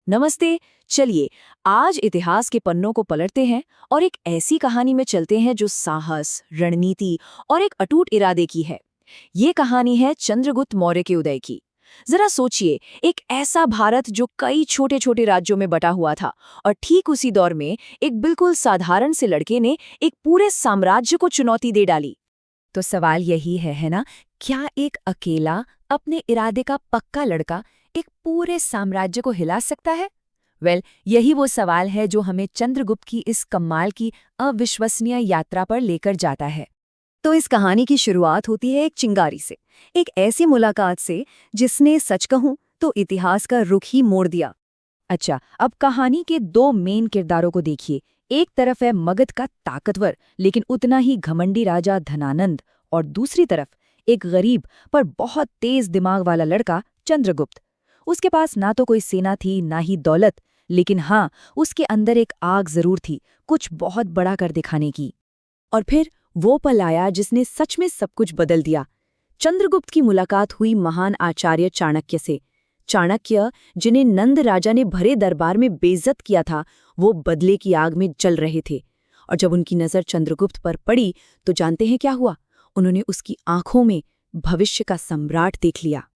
नमस्ते। चलिए आज इतिहास के पन्नों को पलटते हैं और एक ऐसी कहानी में चलते हैं जो साहस, रणनीति और एक अटूट इरादे की है। ये कहानी है चंद्रगुप्त मौर्य के उदय की। जरा सोचिए, एक ऐसा भारत जो कई छोटे छोटे राज्यों में बटा हुआ था और ठीक उसी दौर में एक बिल्कुल साधारण से लड़के ने एक पूरे साम्राज्य को चुनौती दे डाली। तो सवाल यही है ना? क्या एक अकेला अपने इरादे का पक्का लड़का एक पूरे साम्राज्य को हिला सकता है? यही वो सवाल है जो हमें चंद्रगुप्त की इस कमाल की अविश्वसनीय यात्रा पर लेकर जाता है। तो इस कहानी की शुरुआत होती है एक चिंगारी से, एक ऐसी मुलाकात से जिसने सच कहूं तो इतिहास का रुख ही मोड़ दिया। अच्छा, अब कहानी के दो मेन किरदारों को देखिए। एक तरफ है मगध का ताकतवर लेकिन उतना ही घमंडी राजा धनानंद, और दूसरी तरफ एक गरीब पर बहुत तेज दिमाग वाला लड़का चंद्रगुप्त। उसके पास ना तो कोई सेना थी ना ही दौलत, लेकिन हाँ, उसके अंदर एक आग जरूर थी, कुछ बहुत बड़ा कर दिखाने की। और फिर वो पल आया जिसने सच में सब कुछ बदल दिया। चंद्रगुप्त की मुलाकात हुई महान आचार्य चाणक्य से। चाणक्य, जिन्हें नंद राजा ने भरे दरबार में बेइज्जत किया था, वो बदले की आग में जल रहे थे। और जब उनकी नजर चंद्रगुप्त पर पड़ी तो जानते हैं क्या हुआ? उन्होंने उसकी आंखों में भविष्य का सम्राट देख लिया।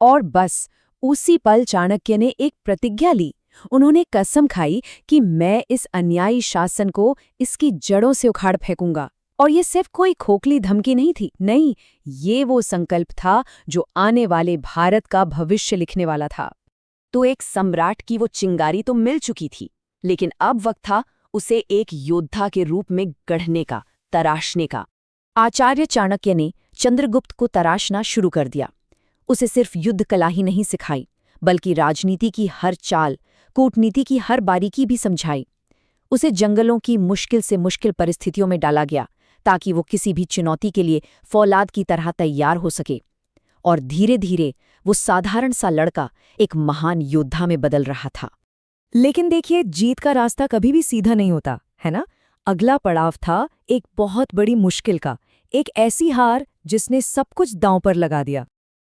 और बस उसी पल चाणक्य ने एक प्रतिज्ञा ली। उन्होंने कसम खाई कि मैं इस अन्यायी शासन को इसकी जड़ों से उखाड़ फेंकूंगा। और ये सिर्फ कोई खोखली धमकी नहीं थी, नहीं, ये वो संकल्प था जो आने वाले भारत का भविष्य लिखने वाला था। तो एक सम्राट की वो चिंगारी तो मिल चुकी थी, लेकिन अब वक्त था उसे एक योद्धा के रूप में गढ़ने का, तराशने का। आचार्य चाणक्य ने चंद्रगुप्त को तराशना शुरू कर दिया। उसे सिर्फ युद्ध कला ही नहीं सिखाई, बल्कि राजनीति की हर चाल, कूटनीति की हर बारीकी भी समझाई। उसे जंगलों की मुश्किल से मुश्किल परिस्थितियों में डाला गया ताकि वो किसी भी चुनौती के लिए फौलाद की तरह तैयार हो सके। और धीरे धीरे वो साधारण सा लड़का एक महान योद्धा में बदल रहा था। लेकिन देखिए, जीत का रास्ता कभी भी सीधा नहीं होता, है ना? अगला पड़ाव था एक बहुत बड़ी मुश्किल का, एक ऐसी हार जिसने सब कुछ दांव पर लगा दिया।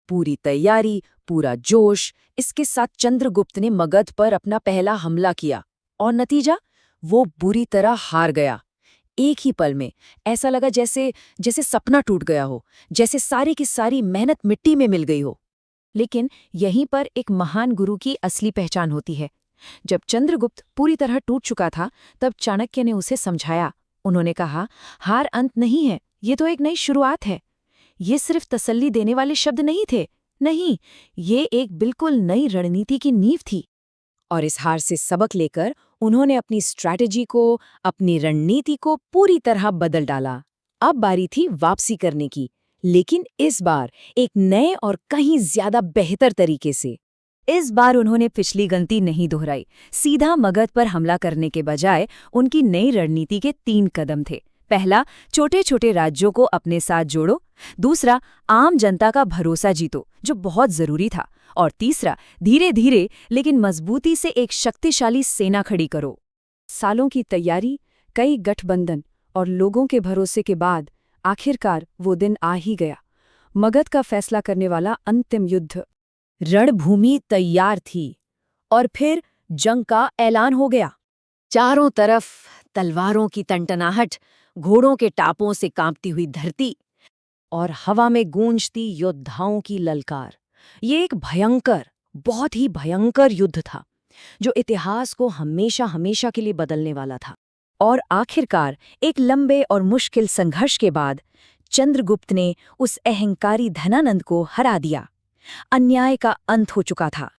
पूरी तैयारी, पूरा जोश, इसके साथ चंद्रगुप्त ने मगध पर अपना पहला हमला किया और नतीजा, वो बुरी तरह हार गया। एक ही पल में ऐसा लगा जैसे सपना टूट गया हो, जैसे सारी की सारी मेहनत मिट्टी में मिल गई हो। लेकिन यहीं पर एक महान गुरु की असली पहचान होती है। जब चंद्रगुप्त पूरी तरह टूट चुका था, तब चाणक्य ने उसे समझाया। उन्होंने कहा, हार अंत नहीं है, ये तो एक नई शुरुआत है। ये सिर्फ तसल्ली देने वाले शब्द नहीं थे, नहीं, ये एक बिल्कुल नई रणनीति की नींव थी। और इस हार से सबक लेकर उन्होंने अपनी स्ट्रैटेजी को, अपनी रणनीति को पूरी तरह बदल डाला। अब बारी थी वापसी करने की, लेकिन इस बार एक नए और कहीं ज्यादा बेहतर तरीके से। इस बार उन्होंने पिछली गलती नहीं दोहराई। सीधा मगध पर हमला करने के बजाय उनकी नई रणनीति के 3 कदम थे। पहला, छोटे छोटे राज्यों को अपने साथ जोड़ो। दूसरा, आम जनता का भरोसा जीतो, जो बहुत जरूरी था। और तीसरा, धीरे धीरे लेकिन मजबूती से एक शक्तिशाली सेना खड़ी करो। सालों की तैयारी, कई गठबंधन और लोगों के भरोसे के बाद आखिरकार वो दिन आ ही गया। मगध का फैसला करने वाला अंतिम युद्ध। रणभूमि तैयार थी और फिर जंग का ऐलान हो गया। चारों तरफ तलवारों की टनटनाहट, घोड़ों के टापों से कांपती हुई धरती और हवा में गूंजती योद्धाओं की ललकार। ये एक भयंकर, बहुत ही भयंकर युद्ध था जो इतिहास को हमेशा हमेशा के लिए बदलने वाला था। और आखिरकार एक लंबे और मुश्किल संघर्ष के बाद चंद्रगुप्त ने उस अहंकारी धनानंद को हरा दिया। अन्याय का अंत हो चुका था।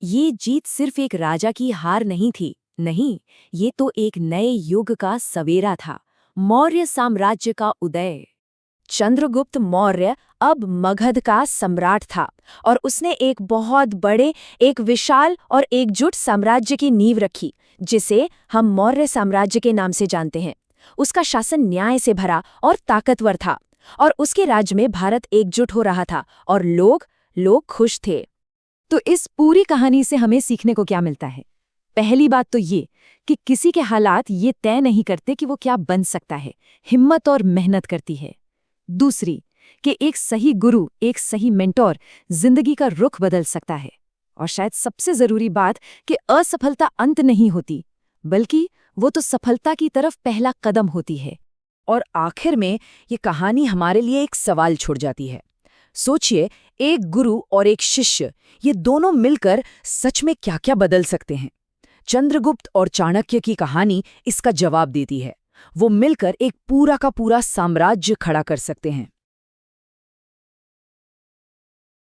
ये जीत सिर्फ एक राजा की हार नहीं थी, नहीं, ये तो एक नए युग का सवेरा था, मौर्य साम्राज्य का उदय। चंद्रगुप्त मौर्य अब मगध का सम्राट था और उसने एक बहुत बड़े, एक विशाल और एकजुट साम्राज्य की नींव रखी, जिसे हम मौर्य साम्राज्य के नाम से जानते हैं। उसका शासन न्याय से भरा और ताकतवर था, और उसके राज्य में भारत एकजुट हो रहा था और लोग खुश थे। तो इस पूरी कहानी से हमें सीखने को क्या मिलता है? पहली बात तो ये कि किसी के हालात ये तय नहीं करते कि वो क्या बन सकता है, हिम्मत और मेहनत करती है। दूसरी, कि एक सही गुरु, एक सही मेंटोर जिंदगी का रुख बदल सकता है। और शायद सबसे जरूरी बात कि असफलता अंत नहीं होती, बल्कि वो तो सफलता की तरफ पहला कदम होती है। और आखिर में ये कहानी हमारे लिए एक सवाल छोड़ जाती है। सोचिए, एक गुरु और एक शिष्य, ये दोनों मिलकर सच में क्या-क्या बदल सकते हैं। चंद्रगुप्त और चाणक्य की कहानी इसका जवाब देती है। वो मिलकर एक पूरा का पूरा साम्राज्य खड़ा कर सकते हैं।